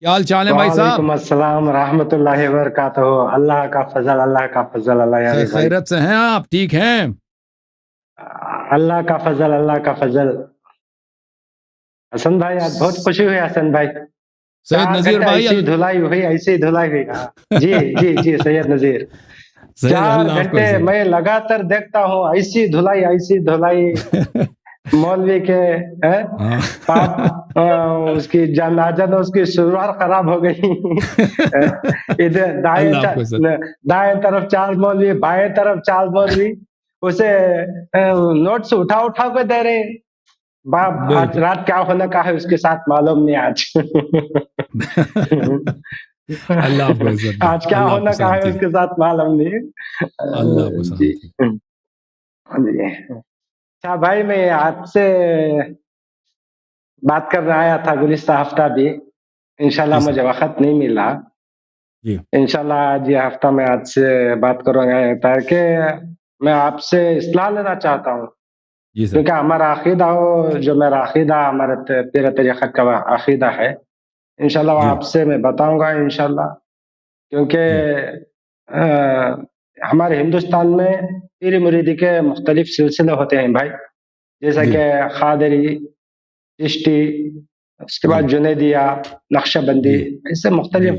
کیا حال چال ہے بھائی صاحب؟ وعلیکم السلام ورحمۃ اللہ وبرکاتہ. اللہ کا فضل اللہ یاری بھائی. خیرت سے ہیں آپ؟ ٹھیک ہیں؟ اللہ کا فضل. حسن بھائی آج بہت خوشی ہوئی. حسن بھائی سید 4 نذیر گھنٹے بھائی ایسی دھلائی ہوئی. ہاں جی سید نذیر. 4 گھنٹے میں لگاتار دیکھتا ہوں ایسی دھلائی مولوی کے پاپ اس کی جنازہ اس کی شلوار خراب ہو گئی. ادھر دائیں طرف 4 مولوی، بائیں طرف 4 مولوی اسے نوٹس اٹھا کے دے رہے. باپ آج رات کیا ہونے کا ہے اس کے ساتھ معلوم نہیں. آج کیا ہونا کا ہے اس کے ساتھ معلوم نہیں. جی اچھا بھائی، میں آپ سے بات کرنے آیا تھا گزشتہ ہفتہ بھی. انشاءاللہ مجھے وقت نہیں ملا. انشاءاللہ آج یہ ہفتہ میں آپ سے بات کروں گا تاکہ میں آپ سے اصلاح لینا چاہتا ہوں. کیونکہ ہمارا عقیدہ جو میرا عقیدہ ہمارے پیر طریقت کا عقیدہ ہے، انشاءاللہ آپ سے میں بتاؤں گا انشاءاللہ. کیونکہ ہمارے ہندوستان میں پیر مریدی کے مختلف سلسلے ہوتے ہیں بھائی، جیسا کہ قادری، چشتی، اس کے بعد جنیدیہ، نقشہ بندی، ایسے مختلف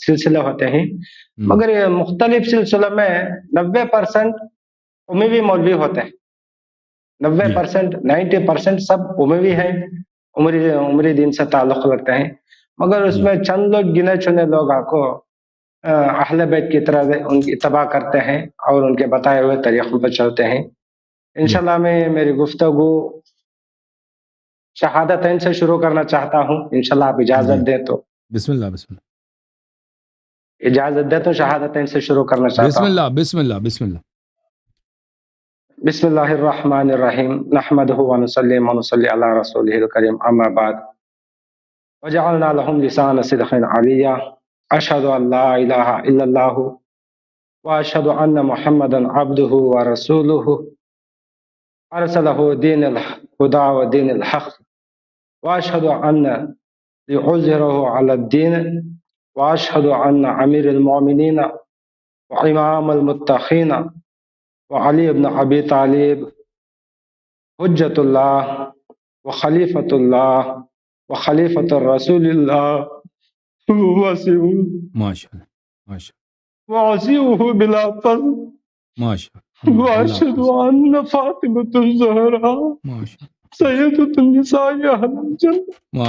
سلسلے ہوتے ہیں. مگر یہ مختلف سلسلوں میں 90% اموی مولوی ہوتے ہیں. 90% سب اموی ہیں، عمری دین سے تعلق رکھتے ہیں. مگر اس میں چند لوگ گنے چنے لوگ آپ کو اہل بیت کی طرح ان کی اتباع کرتے ہیں اور ان کے بتائے ہوئے طریقوں پر چلتے ہیں. انشاءاللہ میں میری گفتگو شہادتین سے شروع کرنا چاہتا ہوں. انشاءاللہ آپ اجازت دیں تو. بسم اللہ. اجازت دیں تو شہادتین سے شروع کرنا چاہتا ہوں. بسم اللہ. بسم اللہ الرحمن الرحیم. نحمده ونصلی علی رسولہ الکریم. اما بعد، وجعلنا لهم لسان صدق علیا. اشهد ان لا الہ الا اللہ واشهد ان محمدا عبده ورسوله ارسله دین الہدى ودین الحق واشهد ان ليظهره على الدين واشهد ان امیر المؤمنین وامام المتقین وعلی ابن ابی طالب حجت اللہ وخلیفۃ اللہ وخلیفۃ الرسول اللہ وعصیہ بلا فضل واشهد ان فاطمۃ الزہراء سیدۃ النساء اہل الجنہ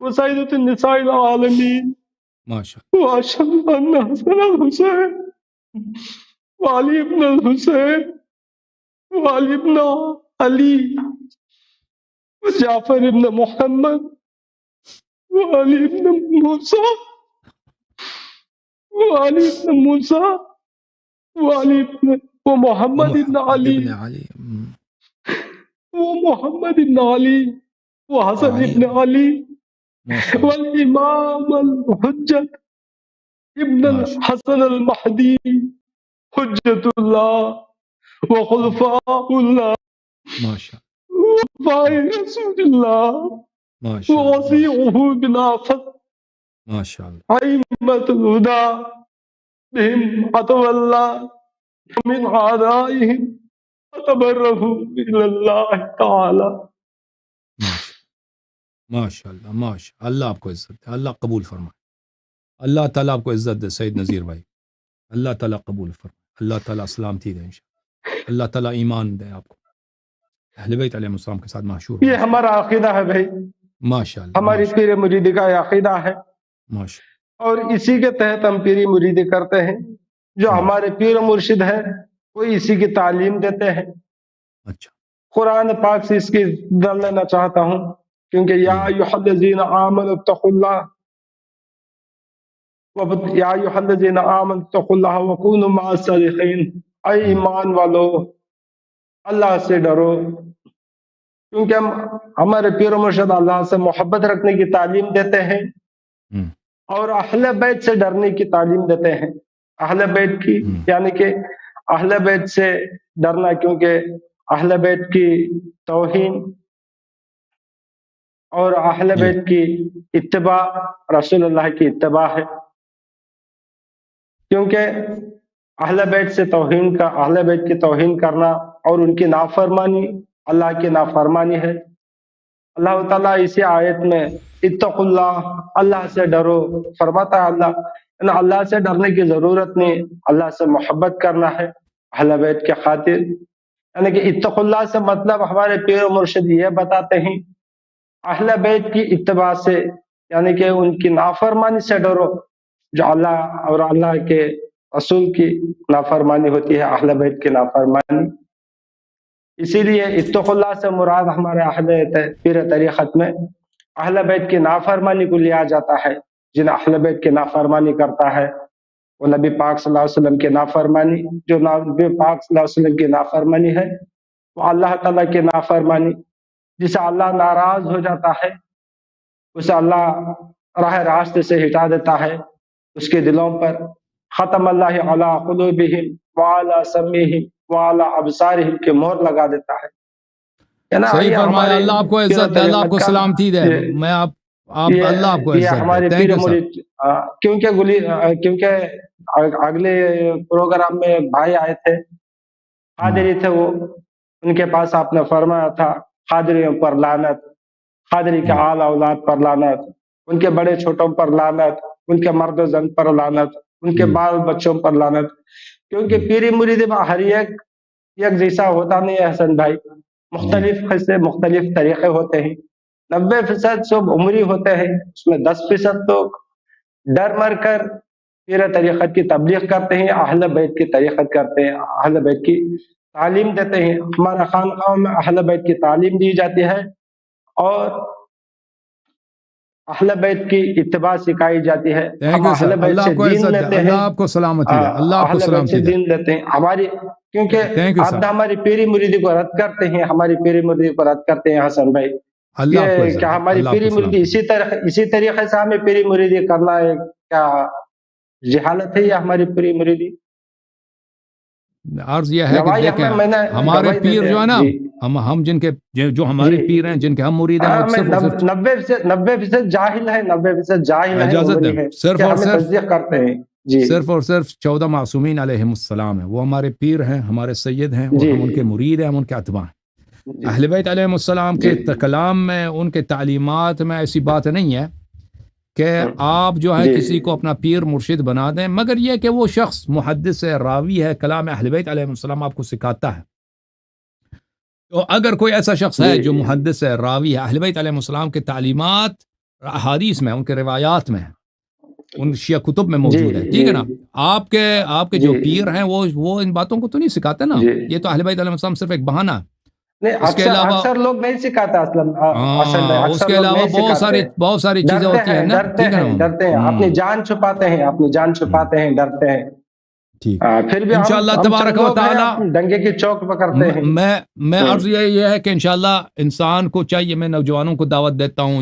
وسیدۃ النساء العالمین واشهد ان حسن الحسین وعلی ابن الحسین وعلی ابن علی وجعفر ابن محمد وعلی ابن موسیٰ وعلی ابن موسیٰ وعلی ابن ومحمد ابن علی ومحمد ابن علی وحسن ابن علی والامام الحجت ابن الحسن المہدی حجت اللہ وخلفاء اللہ وخلفاء رسول اللہ ووصیعہ بلا فضل ائمۃ الہدی بهم اتولى من اعدائهم فتبرؤوا الى اللہ تعالی. ماشاء اللہ آپ کو عزت دے، اللہ قبول فرمائے. اللہ تعالیٰ آپ کو عزت دے سید نذیر بھائی. اللہ تعالیٰ قبول فرمائے. اللہ تعالیٰ سلامتی دے انشاءاللہ. اللہ تعالیٰ ایمان دے آپ کو. اہل بیت علیہ السلام کے ساتھ محشور. یہ ہمارا عقیدہ ہے بھائی. ماشاءاللہ. ہماری پیر مریدی کا عقیدہ ہے. ماشاءاللہ. اور اسی کے تحت ہم پیری مریدی کرتے ہیں. جو ہمارے پیر مرشد ہیں وہ اسی کی تعلیم دیتے ہیں. اچھا. قرآن پاک سے اس کی در لینا چاہتا ہوں کیونکہ یا ایھا الذین آمنوا اتقوا اللہ یا ایھا الذین آمنوا اتقوا اللہ وکونوا مع الصادقین. اے ایمان والو اللہ سے ڈرو، کیونکہ ہمارے پیر و مرشد اللہ سے محبت رکھنے کی تعلیم دیتے ہیں اور اہل بیت سے ڈرنے کی تعلیم دیتے ہیں. اہل بیت کی یعنی کہ اہل بیت سے ڈرنا، کیونکہ اہل بیت کی توہین اور اہل بیت کی اتباع رسول اللہ کی اتباع ہے، کیونکہ اہل بیت سے توہین کا اہل بیت کی توہین کرنا اور ان کی نافرمانی اللہ کی نافرمانی ہے۔ اللہ تعالیٰ اسی آیت میں اتقوا اللہ، اللہ سے ڈرو فرماتا ہے۔ اللہ سے ڈرنے کی ضرورت نہیں، اللہ سے محبت کرنا ہے اہل بیت کے خاطر۔ یعنی کہ اتقوا اللہ سے مطلب ہمارے پیر و مرشد یہ بتاتے ہیں اہل بیت کی اتباع سے، یعنی کہ ان کی نافرمانی سے ڈرو، جو اللہ اور اللہ کے رسول کی نافرمانی ہوتی ہے، اہل بیت کی نافرمانی۔ اسی لیے اتقوا اللہ سے مراد ہمارے اہل پیر طریقت میں اہل بیت کی نافرمانی کو لیا جاتا ہے۔ جن اہل بیت کی نافرمانی کرتا ہے وہ نبی پاک صلی اللہ علیہ وسلم کی نافرمانی، جو نبی پاک صلی اللہ علیہ وسلم کی نافرمانی ہے وہ اللہ تعالیٰ کی نافرمانی، جسے اللہ ناراض ہو جاتا ہے، اسے اللہ راہ راستے سے ہٹا دیتا ہے، اس کے دلوں پر ختم اللہ علی قلوبہم وعلی سمعہم وعلی ابصارہم کی مہر لگا دیتا ہے۔ صحیح فرمایا، اللہ آپ کو عزت دے، اللہ آپ کو سلامتی دے۔ میں آپ اللہ آپ کو عزت دے، تھینک یو سر۔ کیونکہ اگلے پروگرام میں بھائی آئے تھے، قادری تھے، وہ ان کے پاس آپ نے فرمایا تھا قادریوں پر لعنت، قادری کے آل اولاد پر لعنت، ان کے بڑے چھوٹوں پر لعنت، ان کے مرد و زن پر لعنت، ان کے بال بچوں پر لعنت، کیونکہ پیری مرید میں ہر ایک جیسا ہوتا نہیں ہے حسن بھائی، مختلف قصے مختلف طریقے ہوتے ہیں۔ 90% سب عمری ہوتے ہیں، اس میں 10% تو ڈر مر کر پیر طریقت کی تبلیغ کرتے ہیں، اہل بیت کی طریقت کرتے ہیں، اہل بیت کی تعلیم دیتے ہیں۔ ہمارا خانقاہوں میں اہل بیت کی تعلیم دی جاتی ہے اور اہل بیت کی اتباع سکھائی جاتی ہے۔ ہم اہل بیت سے دین لیتے ہیں، اللہ آپ کو سلامتی دے، اللہ آپ کو سلامتی دے، دین لیتے ہیں ہماری، کیونکہ آپ ہماری پیری مریدی کو رد کرتے ہیں، ہماری پیری مریدی کو رد کرتے ہیں حسن بھائی۔ یہ کیا ہماری پیری مریدی اسی طریقے سے ہمیں پیری مریدی کرنا ہے؟ کیا جہالت ہے یا ہماری پیری مریدی؟ عرض یہ ہے کہ دیکھیں ہمارے پیر جو ہے نا، ہم جن کے جو ہمارے پیر ہیں، جن کے ہم مرید ہیں، 90% جاہل ہے، 90% جاہل ہے، اجازت دیں، صرف اور صرف تصدیق کرتے ہیں، صرف اور صرف 14 معصومین علیہم السلام ہیں، وہ ہمارے پیر ہیں، ہمارے سید ہیں، اور ہم ان کے مرید ہیں، ہم ان کے اتباع ہیں۔ اہل بیت علیہم السلام کے کلام میں، ان کے تعلیمات میں ایسی بات نہیں ہے کہ آپ جو ہے کسی کو اپنا پیر مرشد بنا دیں، مگر یہ کہ وہ شخص محدث ہے، راوی ہے، کلام اہل بیت علیہ السلام آپ کو سکھاتا ہے۔ تو اگر کوئی ایسا شخص ہے جو محدث ہے، راوی ہے، اہل بیت علیہ السلام کے تعلیمات احادیث میں، ان کے روایات میں، ان شیعہ کتب میں موجود ہے، ٹھیک ہے نا؟ آپ کے جو پیر ہیں وہ ان باتوں کو تو نہیں سکھاتے نا، یہ تو اہل بیت علیہ السلام صرف ایک بہانہ ہے۔ اس کے علاوہ اکثر لوگ نہیں سکھاتا اس کے علاوہ بہت ساری چیزیں ہوتی ہیں نا، ڈرتے ہیں، اپنی جان چھپاتے ہیں، ڈرتے ہیں، پھر بھی انشاءاللہ تبارک و تعالی ڈنگے کی چوک پکڑتے ہیں۔ میں عرض یہ ہے کہ انشاءاللہ انسان کو چاہیے، میں نوجوانوں کو دعوت دیتا ہوں،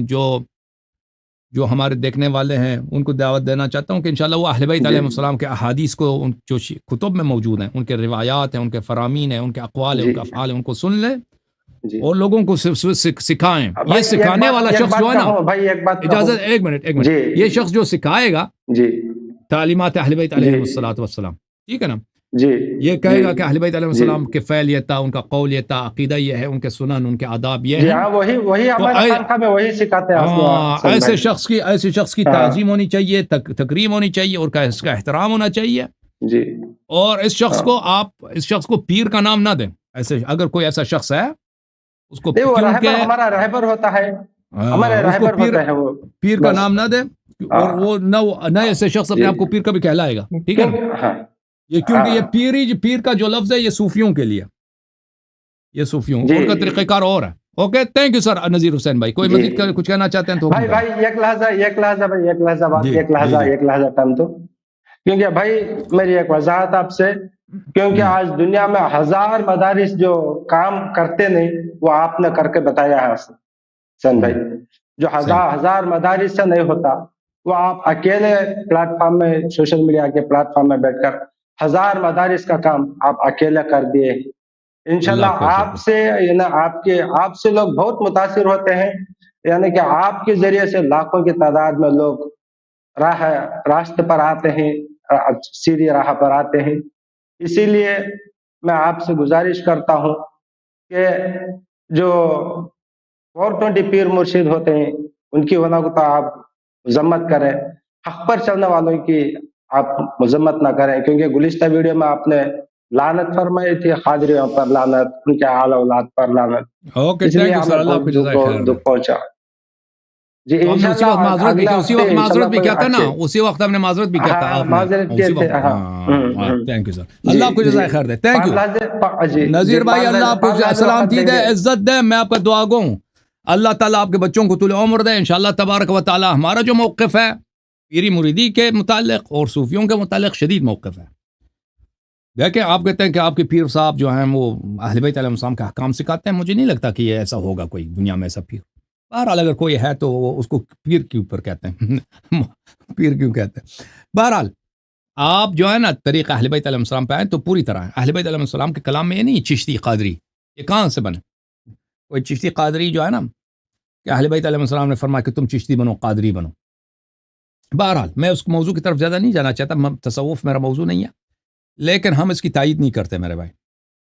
جو ہمارے دیکھنے والے ہیں ان کو دعوت دینا چاہتا ہوں کہ انشاءاللہ وہ اہل بیت علیہ السلام کے احادیث کو، جو کتب میں موجود ہیں، ان کے روایات ہیں، ان کے فرامین ہیں، ان کے اقوال ہیں، ان کے افعال ہیں، ان کو سن لیں اور لوگوں کو سکھائیں۔ یہ سکھانے والا شخص جو ہے نا، اجازت ایک منٹ، یہ شخص جو سکھائے گا تعلیمات اہل بیت علیہ السلام، ٹھیک ہے نا، یہ کہے گا کہ اہل بیت علیہ السلام کے فعل یہ تھا، ان کا قول یہ تھا، عقیدہ یہ ہے، ان کے سنن، ان کے آداب یہ ہے، وہی ہمارے خانقاہ میں وہی سکھاتے ہیں۔ ایسے شخص کی تعظیم ہونی چاہیے، تکریم ہونی چاہیے، اور اس کا احترام ہونا چاہیے، اور اس شخص کو پیر کا نام نہ دیں۔ ایسے اگر کوئی ایسا شخص ہے، اس کو ہمارا رہبر ہوتا ہے، ہمارے رہبر ہوتا ہے، وہ پیر کا نام نہ دیں، اور وہ نہ ایسے شخص اپنے آپ کو پیر کبھی کہلائے گا، ٹھیک ہے نا؟ یہ کیونکہ یہ پیر کا جو لفظ ہے یہ صوفیوں کے لیے، یہ صوفیوں ان کا طریقہ کار اور ہے۔ Okay, thank you sir Nazir Hussain بھائی، کوئی مزید کچھ کہنا چاہتے ہیں تو بھائی ایک لحظہ ٹائم تو، کیونکہ بھائی میری ایک وضاحت آپ سے، کیونکہ آج دنیا میں 1000 مدارس جو کام کرتے نہیں، وہ آپ نے کر کے بتایا ہے حسن بھائی، جو 1000 مدارس سے نہیں ہوتا، وہ آپ اکیلے پلیٹ فارم میں، سوشل میڈیا کے پلیٹ فارم میں بیٹھ کر 1000 مدارس کا کام آپ اکیلے کر دیے۔ انشاءاللہ آپ سے لوگ بہت متاثر ہوتے ہیں، یعنی کہ آپ کے ذریعے سے لاکھوں کی تعداد میں لوگ راستے پر آتے ہیں، سیدھی راہ پر آتے ہیں. اسی لیے میں آپ سے گزارش کرتا ہوں کہ جو 420 پیر مرشد ہوتے ہیں ان کی ہونا کو تو آپ مذمت کریں، حق پر چلنے والوں کی آپ مذمت نہ کریں، کیونکہ گزشتہ ویڈیو میں آپ نے لعنت فرمائی تھی، قادریوں پر لعنت، ان کے آل اولاد پر لعنت. اوکے اس لیے تھینک یو سر، ہمیں اللہ آپ کو جزائے خیر دے. دکھ پہنچا. جی تو ہم نے اسی وقت انشاءاللہ معذرت بھی اگلے کی، اسی ہفتے وقت معذرت بھی کیا تھا نا، اچھے اسی وقت ہم نے معذرت بھی کیا تھا. ہاں آپ نے معذرت اسی کیے تھے. وقت ہاں تھینک یو سر، جی اللہ آپ کو جی جزائے خیر دے. تھینک یو جی نذیر بھائی، اللہ آپ کو سلامتی دیں دے، گے. عزت دے. میں آپ کا دعا گو ہوں، اللہ تعالیٰ آپ کے بچوں کو طول عمر دے انشاءاللہ تبارک و تعالیٰ. ہمارا جو موقف ہے پیری مریدی کے متعلق اور صوفیوں کے متعلق شدید موقف ہے. دیکھیں آپ کہتے ہیں کہ آپ کے پیر صاحب جو ہیں وہ اہل بیت علیہ السلام کا احکام سکھاتے ہیں، مجھے نہیں لگتا کہ یہ ایسا ہوگا کوئی دنیا میں ایسا پیر. بہرحال اگر کوئی ہے تو وہ اس کو پیر کے اوپر کہتے ہیں پیر کیوں کہتے ہیں. بہرحال آپ جو ہے نا طریقہ اہل بیت علیہ السلام پہ آئیں تو پوری طرح اہل بیت علیہ السلام کے کلام میں یہ نہیں چشتی قادری، یہ کہاں سے بنے؟ کوئی چشتی قادری جو ہے نا کہ اہل بیت علیہ السلام نے فرمایا کہ تم چشتی بنو، قادری بنو. بہرحال میں اس موضوع کی طرف زیادہ نہیں جانا چاہتا، تصوف میرا موضوع نہیں ہے، لیکن ہم اس کی تائید نہیں کرتے میرے بھائی.